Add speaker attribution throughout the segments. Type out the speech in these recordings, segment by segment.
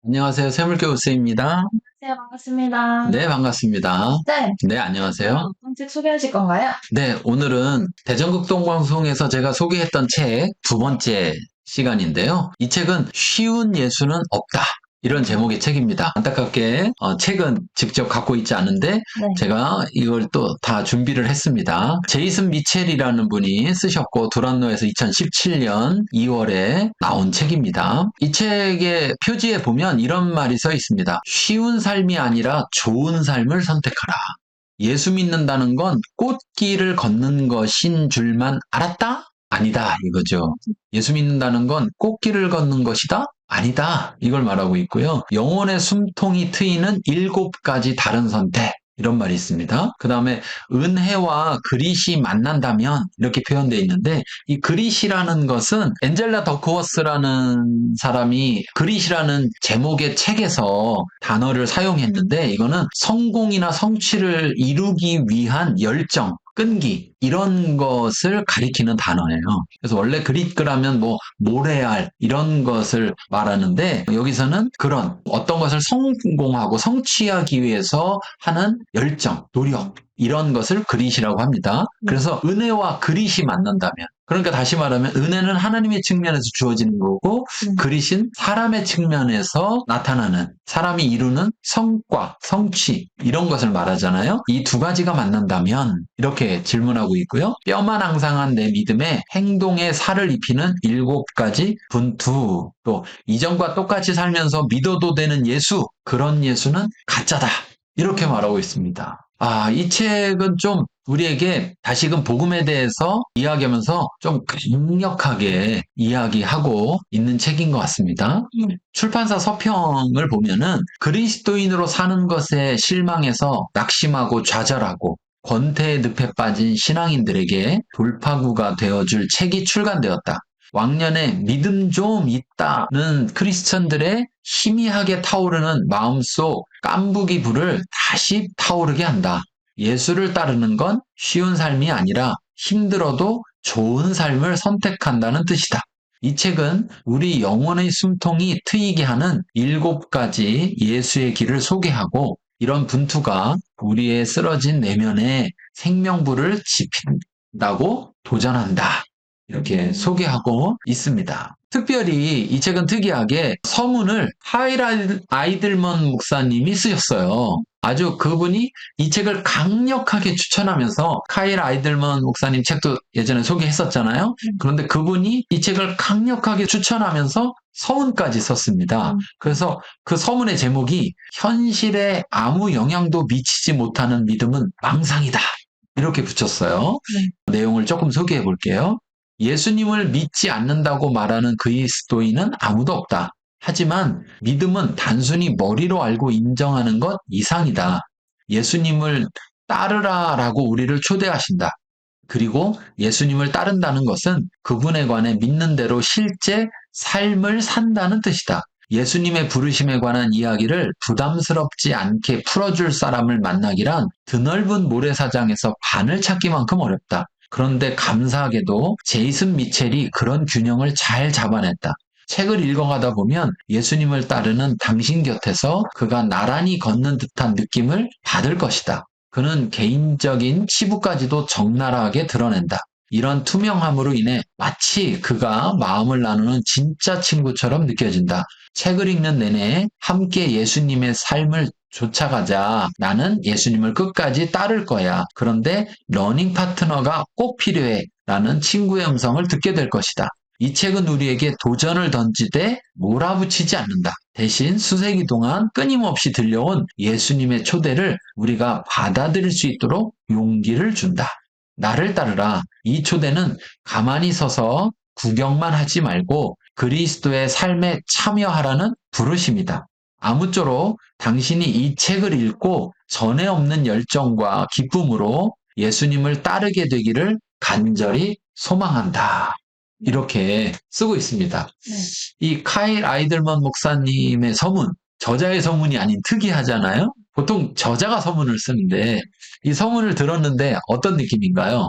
Speaker 1: 안녕하세요. 세물교수입니다.
Speaker 2: 네, 반갑습니다.
Speaker 1: 네, 반갑습니다.
Speaker 2: 네,
Speaker 1: 네, 안녕하세요.
Speaker 2: 어떤 책 소개하실 건가요?
Speaker 1: 네, 오늘은 대전극동방송에서 제가 소개했던 책 두 번째 시간인데요. 이 책은 쉬운 예수는 없다. 이런 제목의 책입니다. 안타깝게 책은 직접 갖고 있지 않은데
Speaker 2: 네.
Speaker 1: 제가 이걸 또 다 준비를 했습니다. 제이슨 미첼이라는 분이 쓰셨고 두란노에서 2017년 2월에 나온 책입니다. 이 책의 표지에 보면 이런 말이 써 있습니다. 쉬운 삶이 아니라 좋은 삶을 선택하라. 예수 믿는다는 건 꽃길을 걷는 것인 줄만 알았다? 아니다, 이거죠. 예수 믿는다는 건 꽃길을 걷는 것이다? 아니다. 이걸 말하고 있고요. 영혼의 숨통이 트이는 7가지 다른 선택. 이런 말이 있습니다. 그 다음에 은혜와 그릿이 만난다면 이렇게 표현되어 있는데 이 그릿이라는 것은 엔젤라 더크워스라는 사람이 그릿이라는 제목의 책에서 단어를 사용했는데 이거는 성공이나 성취를 이루기 위한 열정, 끈기 이런 것을 가리키는 단어예요. 그래서 원래 그릿그라면 뭐 모래알 이런 것을 말하는데 여기서는 그런 어떤 것을 성공하고 성취하기 위해서 하는 열정, 노력 이런 것을 그릿이라고 합니다. 그래서 은혜와 그릿이 만난다면 그러니까 다시 말하면 은혜는 하나님의 측면에서 주어지는 거고 그릿은 사람의 측면에서 나타나는 사람이 이루는 성과, 성취 이런 것을 말하잖아요. 이 두 가지가 만난다면 이렇게 질문하고 있고요. 뼈만 앙상한 내 믿음에 행동에 살을 입히는 7가지 분투 또 이전과 똑같이 살면서 믿어도 되는 예수 그런 예수는 가짜다. 이렇게 말하고 있습니다. 이 책은 좀 우리에게 다시금 복음에 대해서 이야기하면서 좀 강력하게 이야기하고 있는 책인 것 같습니다. 출판사 서평을 보면은 그리스도인으로 사는 것에 실망해서 낙심하고 좌절하고 권태의 늪에 빠진 신앙인들에게 돌파구가 되어줄 책이 출간되었다. 왕년에 믿음 좀 있다는 크리스천들의 희미하게 타오르는 마음속 깐부기 불을 다시 타오르게 한다. 예수를 따르는 건 쉬운 삶이 아니라 힘들어도 좋은 삶을 선택한다는 뜻이다. 이 책은 우리 영혼의 숨통이 트이게 하는 7가지 예수의 길을 소개하고 이런 분투가 우리의 쓰러진 내면에 생명불을 지핀다고 도전한다. 이렇게 소개하고 있습니다. 특별히 이 책은 특이하게 서문을 카일 아이들먼 목사님이 쓰셨어요. 아주 그분이 이 책을 강력하게 추천하면서 카일 아이들먼 목사님 책도 예전에 소개했었잖아요. 그런데 그분이 이 책을 강력하게 추천하면서 서문까지 썼습니다. 그래서 그 서문의 제목이 현실에 아무 영향도 미치지 못하는 믿음은 망상이다. 이렇게 붙였어요. 내용을 조금 소개해 볼게요. 예수님을 믿지 않는다고 말하는 그리스도인은 아무도 없다. 하지만 믿음은 단순히 머리로 알고 인정하는 것 이상이다. 예수님을 따르라라고 우리를 초대하신다. 그리고 예수님을 따른다는 것은 그분에 관해 믿는 대로 실제 삶을 산다는 뜻이다. 예수님의 부르심에 관한 이야기를 부담스럽지 않게 풀어줄 사람을 만나기란 드넓은 모래사장에서 바늘 찾기만큼 어렵다. 그런데 감사하게도 제이슨 미첼이 그런 균형을 잘 잡아냈다. 책을 읽어가다 보면 예수님을 따르는 당신 곁에서 그가 나란히 걷는 듯한 느낌을 받을 것이다. 그는 개인적인 치부까지도 적나라하게 드러낸다. 이런 투명함으로 인해 마치 그가 마음을 나누는 진짜 친구처럼 느껴진다. 책을 읽는 내내 함께 예수님의 삶을 쫓아가자. 나는 예수님을 끝까지 따를 거야. 그런데 러닝 파트너가 꼭 필요해. 라는 친구의 음성을 듣게 될 것이다. 이 책은 우리에게 도전을 던지되 몰아붙이지 않는다. 대신 수세기 동안 끊임없이 들려온 예수님의 초대를 우리가 받아들일 수 있도록 용기를 준다. 나를 따르라. 이 초대는 가만히 서서 구경만 하지 말고 그리스도의 삶에 참여하라는 부르심이다. 아무쪼록 당신이 이 책을 읽고 전에 없는 열정과 기쁨으로 예수님을 따르게 되기를 간절히 소망한다. 이렇게 쓰고 있습니다. 이 카일 아이들먼 목사님의 서문, 저자의 서문이 아닌 특이하잖아요? 보통 저자가 서문을 쓰는데 이 서문을 들었는데 어떤 느낌인가요?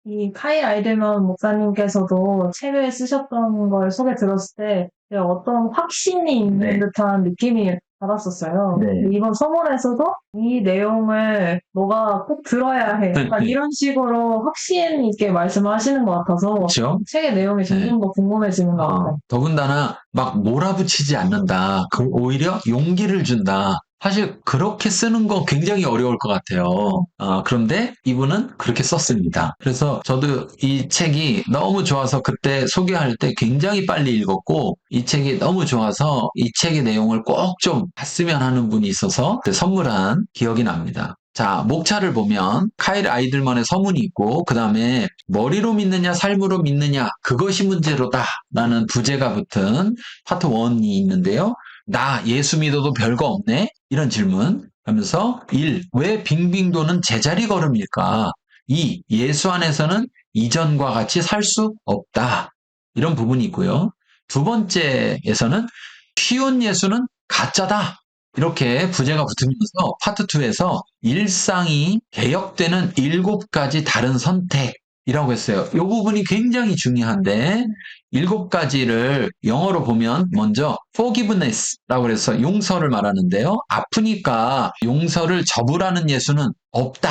Speaker 2: 이 카일 아이들먼 목사님께서도 책을 쓰셨던 걸 소개 들었을 때 제가 어떤 확신이 있는
Speaker 1: 네.
Speaker 2: 듯한 느낌이 받았었어요.
Speaker 1: 네.
Speaker 2: 근데 이번 서문에서도 이 내용을 너가 꼭 들어야 해. 약간 이런 식으로 확신 있게 말씀하시는 것 같아서
Speaker 1: 그렇죠?
Speaker 2: 책의 내용이 점점 더 궁금해지는 것 같아요.
Speaker 1: 더군다나 막 몰아붙이지 않는다. 오히려 용기를 준다. 사실 그렇게 쓰는 거 굉장히 어려울 것 같아요. 그런데 이분은 그렇게 썼습니다. 그래서 저도 이 책이 너무 좋아서 그때 소개할 때 굉장히 빨리 읽었고 이 책이 너무 좋아서 이 책의 내용을 꼭 좀 봤으면 하는 분이 있어서 그때 선물한 기억이 납니다. 자, 목차를 보면 카일 아이들만의 서문이 있고 그 다음에 머리로 믿느냐 삶으로 믿느냐 그것이 문제로다 라는 부제가 붙은 파트 1이 있는데요. 나 예수 믿어도 별거 없네? 이런 질문 하면서 1. 왜 빙빙 도는 제자리 걸음일까? 2. 예수 안에서는 이전과 같이 살 수 없다. 이런 부분이 있고요. 두 번째에서는 쉬운 예수는 가짜다. 이렇게 부제가 붙으면서 파트 2에서 일상이 개혁되는 7가지 다른 선택이라고 했어요. 이 부분이 굉장히 중요한데 7가지를 영어로 보면 먼저 forgiveness라고 해서 용서를 말하는데요. 아프니까 용서를 접으라는 예수는 없다.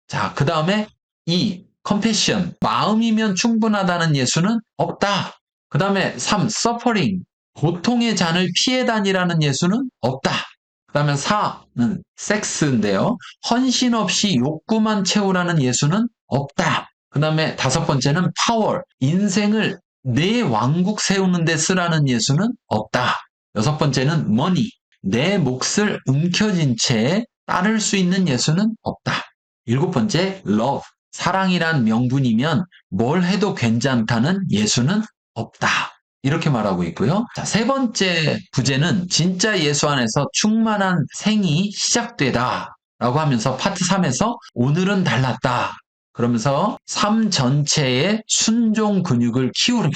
Speaker 1: 자, 그 다음에 2. compassion. 마음이면 충분하다는 예수는 없다. 그 다음에 3. suffering. 고통의 잔을 피해 다니라는 예수는 없다. 그 다음에 4는 섹스인데요. 헌신 없이 욕구만 채우라는 예수는 없다. 그 다음에 5번째는 파워. 인생을 내 왕국 세우는 데 쓰라는 예수는 없다. 6번째는 money. 내 몫을 움켜쥔 채 따를 수 있는 예수는 없다. 7번째 love. 사랑이란 명분이면 뭘 해도 괜찮다는 예수는 없다. 이렇게 말하고 있고요. 자, 세 번째 부제는 진짜 예수 안에서 충만한 생이 시작되다 라고 하면서 파트 3에서 오늘은 달랐다. 그러면서 삶 전체의 순종 근육을 키우라.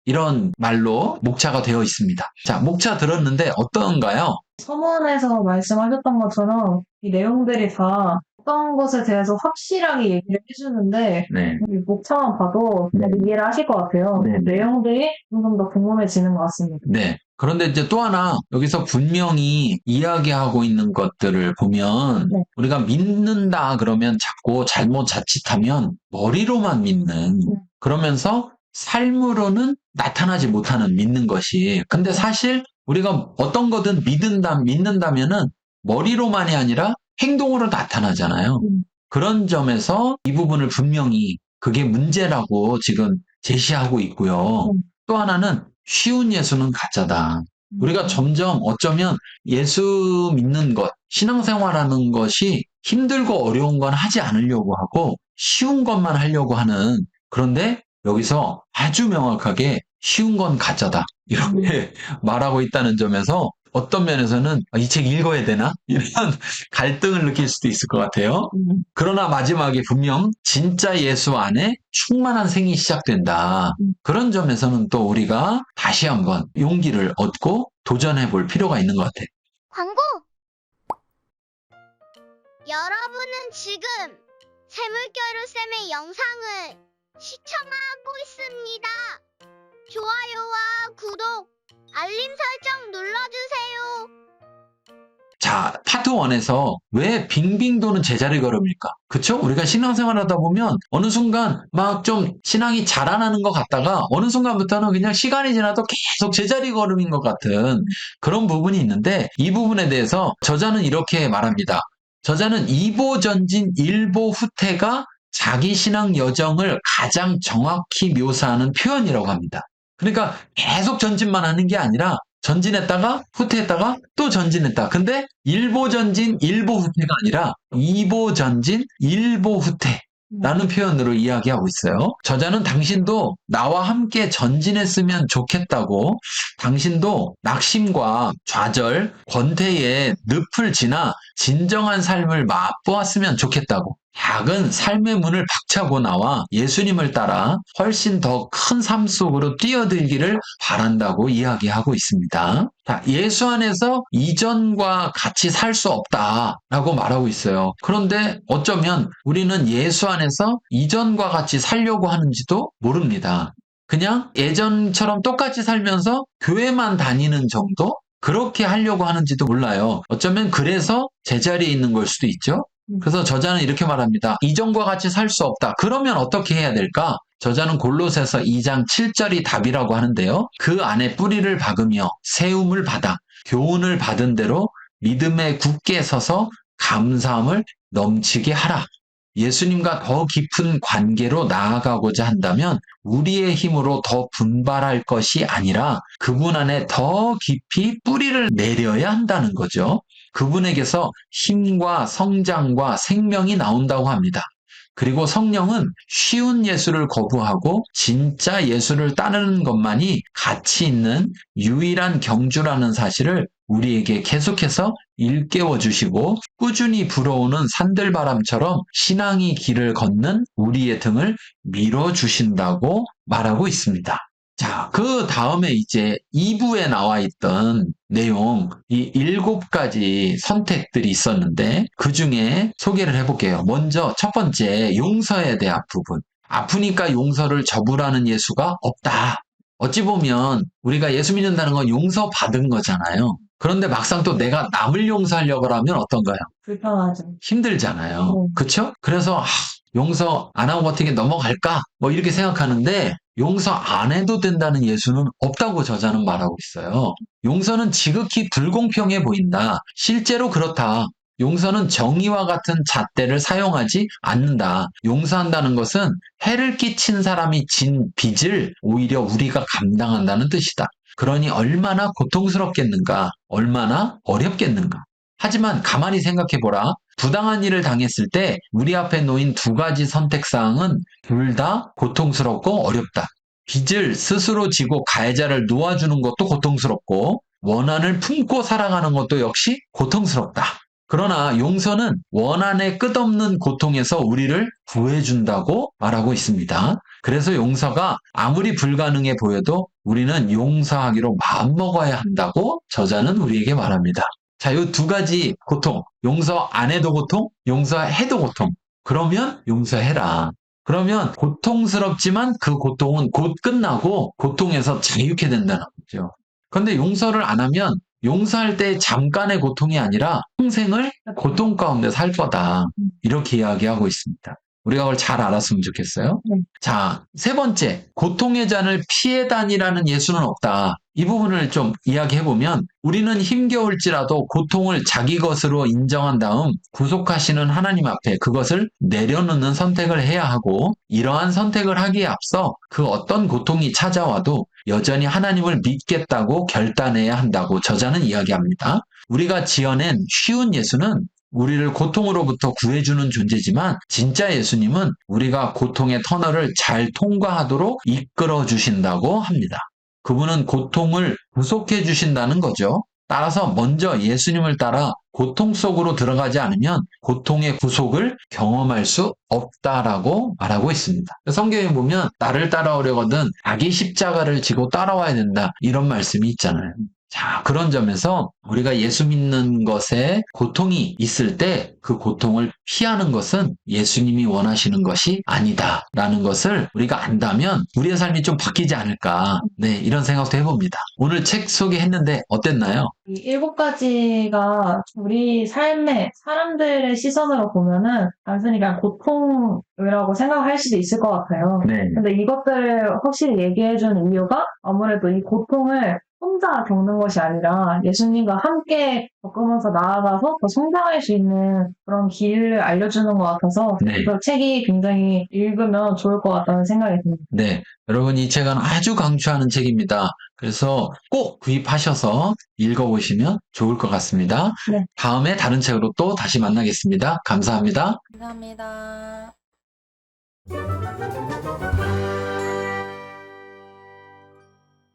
Speaker 1: 이런 말로 목차가 되어 있습니다. 자, 목차 들었는데 어떤가요?
Speaker 2: 서문에서 말씀하셨던 것처럼 이 내용들이 다 어떤 것에 대해서 확실하게 얘기를 해주는데
Speaker 1: 네.
Speaker 2: 이 목차만 봐도 그냥 이해를 하실 것 같아요.
Speaker 1: 네.
Speaker 2: 내용들이 조금 더 궁금해지는 것 같습니다.
Speaker 1: 네. 그런데 이제 또 하나 여기서 분명히 이야기하고 있는 것들을 보면
Speaker 2: 네.
Speaker 1: 우리가 믿는다 그러면 자꾸 잘못 자칫하면 머리로만 믿는 그러면서 삶으로는 나타나지 못하는 믿는 것이 근데 사실 우리가 어떤 거든 믿는다면은 머리로만이 아니라 행동으로 나타나잖아요. 그런 점에서 이 부분을 분명히 그게 문제라고 지금 제시하고 있고요. 또 하나는 쉬운 예수는 가짜다. 우리가 점점 어쩌면 예수 믿는 것, 신앙생활하는 것이 힘들고 어려운 건 하지 않으려고 하고 쉬운 것만 하려고 하는 그런데 여기서 아주 명확하게 쉬운 건 가짜다. 이렇게 말하고 있다는 점에서 어떤 면에서는 이 책 읽어야 되나? 이런 갈등을 느낄 수도 있을 것 같아요. 그러나 마지막에 분명 진짜 예수 안에 충만한 생이 시작된다. 그런 점에서는 또 우리가 다시 한번 용기를 얻고 도전해 볼 필요가 있는 것 같아요.
Speaker 3: 광고! 여러분은 지금 세물겨루쌤의 영상을 시청하고 있습니다. 좋아요와 구독, 알림 설정 눌러주세요.
Speaker 1: 자, 파트 1에서 왜 빙빙 도는 제자리 걸음일까? 그쵸? 우리가 신앙생활 하다 보면 어느 순간 막 좀 신앙이 자라나는 것 같다가 어느 순간부터는 그냥 시간이 지나도 계속 제자리 걸음인 것 같은 그런 부분이 있는데 이 부분에 대해서 저자는 이렇게 말합니다. 저자는 이보전진 일보후퇴가 자기 신앙 여정을 가장 정확히 묘사하는 표현이라고 합니다. 그러니까 계속 전진만 하는 게 아니라 전진했다가 후퇴했다가 또 전진했다. 근데 일보전진 일보후퇴가 아니라 이보전진 일보후퇴라는 표현으로 이야기하고 있어요. 저자는 당신도 나와 함께 전진했으면 좋겠다고 당신도 낙심과 좌절, 권태의 늪을 지나 진정한 삶을 맛보았으면 좋겠다고 작은 삶의 문을 박차고 나와 예수님을 따라 훨씬 더 큰 삶 속으로 뛰어들기를 바란다고 이야기하고 있습니다. 자, 예수 안에서 이전과 같이 살 수 없다라고 말하고 있어요. 그런데 어쩌면 우리는 예수 안에서 이전과 같이 살려고 하는지도 모릅니다. 그냥 예전처럼 똑같이 살면서 교회만 다니는 정도? 그렇게 하려고 하는지도 몰라요. 어쩌면 그래서 제자리에 있는 걸 수도 있죠. 그래서 저자는 이렇게 말합니다. 이전과 같이 살 수 없다. 그러면 어떻게 해야 될까? 저자는 골로새서 2장 7절이 답이라고 하는데요. 그 안에 뿌리를 박으며 세움을 받아 교훈을 받은 대로 믿음에 굳게 서서 감사함을 넘치게 하라. 예수님과 더 깊은 관계로 나아가고자 한다면 우리의 힘으로 더 분발할 것이 아니라 그분 안에 더 깊이 뿌리를 내려야 한다는 거죠. 그분에게서 힘과 성장과 생명이 나온다고 합니다. 그리고 성령은 쉬운 예수를 거부하고 진짜 예수를 따르는 것만이 가치 있는 유일한 경주라는 사실을 우리에게 계속해서 일깨워 주시고 꾸준히 불어오는 산들바람처럼 신앙의 길을 걷는 우리의 등을 밀어 주신다고 말하고 있습니다. 자, 그 다음에 이제 2부에 나와 있던 내용, 이 7가지 선택들이 있었는데 그 중에 소개를 해볼게요. 먼저 첫 번째, 용서에 대한 부분. 아프니까 용서를 접으라는 예수가 없다. 어찌 보면 우리가 예수 믿는다는 건 용서받은 거잖아요. 그런데 막상 또 내가 남을 용서하려고 하면 어떤가요?
Speaker 2: 불편하죠.
Speaker 1: 힘들잖아요. 그쵸? 그래서 용서 안 하고 어떻게 넘어갈까? 뭐 이렇게 생각하는데 용서 안 해도 된다는 예수는 없다고 저자는 말하고 있어요. 용서는 지극히 불공평해 보인다. 실제로 그렇다. 용서는 정의와 같은 잣대를 사용하지 않는다. 용서한다는 것은 해를 끼친 사람이 진 빚을 오히려 우리가 감당한다는 뜻이다. 그러니 얼마나 고통스럽겠는가, 얼마나 어렵겠는가. 하지만 가만히 생각해보라. 부당한 일을 당했을 때 우리 앞에 놓인 2가지 선택사항은 둘 다 고통스럽고 어렵다. 빚을 스스로 지고 가해자를 놓아주는 것도 고통스럽고 원한을 품고 살아가는 것도 역시 고통스럽다. 그러나 용서는 원한의 끝없는 고통에서 우리를 구해준다고 말하고 있습니다. 그래서 용서가 아무리 불가능해 보여도 우리는 용서하기로 마음먹어야 한다고 저자는 우리에게 말합니다. 자, 이 2가지 고통, 용서 안 해도 고통, 용서해도 고통. 그러면 용서해라. 그러면 고통스럽지만 그 고통은 곧 끝나고 고통에서 자유케 된다는 거죠. 그런데 용서를 안 하면 용서할 때 잠깐의 고통이 아니라 평생을 고통 가운데 살 거다. 이렇게 이야기하고 있습니다. 우리가 그걸 잘 알았으면 좋겠어요. 자, 3번째, 고통의 잔을 피해 다니라는 예수는 없다. 이 부분을 좀 이야기해보면 우리는 힘겨울지라도 고통을 자기 것으로 인정한 다음 구속하시는 하나님 앞에 그것을 내려놓는 선택을 해야 하고 이러한 선택을 하기에 앞서 그 어떤 고통이 찾아와도 여전히 하나님을 믿겠다고 결단해야 한다고 저자는 이야기합니다. 우리가 지어낸 쉬운 예수는 우리를 고통으로부터 구해주는 존재지만 진짜 예수님은 우리가 고통의 터널을 잘 통과하도록 이끌어 주신다고 합니다. 그분은 고통을 구속해 주신다는 거죠. 따라서 먼저 예수님을 따라 고통 속으로 들어가지 않으면 고통의 구속을 경험할 수 없다라고 말하고 있습니다. 성경에 보면 나를 따라오려거든 자기 십자가를 지고 따라와야 된다 이런 말씀이 있잖아요. 자, 그런 점에서 우리가 예수 믿는 것에 고통이 있을 때 그 고통을 피하는 것은 예수님이 원하시는 것이 아니다라는 것을 우리가 안다면 우리의 삶이 좀 바뀌지 않을까. 네, 이런 생각도 해봅니다. 오늘 책 소개했는데 어땠나요?
Speaker 2: 이 7가지가 우리 삶에 사람들의 시선으로 보면은 단순히 그냥 고통이라고 생각할 수도 있을 것 같아요.
Speaker 1: 네.
Speaker 2: 근데 이것들을 확실히 얘기해주는 이유가 아무래도 이 고통을 혼자 겪는 것이 아니라 예수님과 함께 겪으면서 나아가서 더 성장할 수 있는 그런 길을 알려주는 것 같아서
Speaker 1: 네.
Speaker 2: 그 책이 굉장히 읽으면 좋을 것 같다는 생각이 듭니다.
Speaker 1: 네. 여러분, 이 책은 아주 강추하는 책입니다. 그래서 꼭 구입하셔서 읽어보시면 좋을 것 같습니다.
Speaker 2: 네.
Speaker 1: 다음에 다른 책으로 또 다시 만나겠습니다. 감사합니다.
Speaker 4: 감사합니다.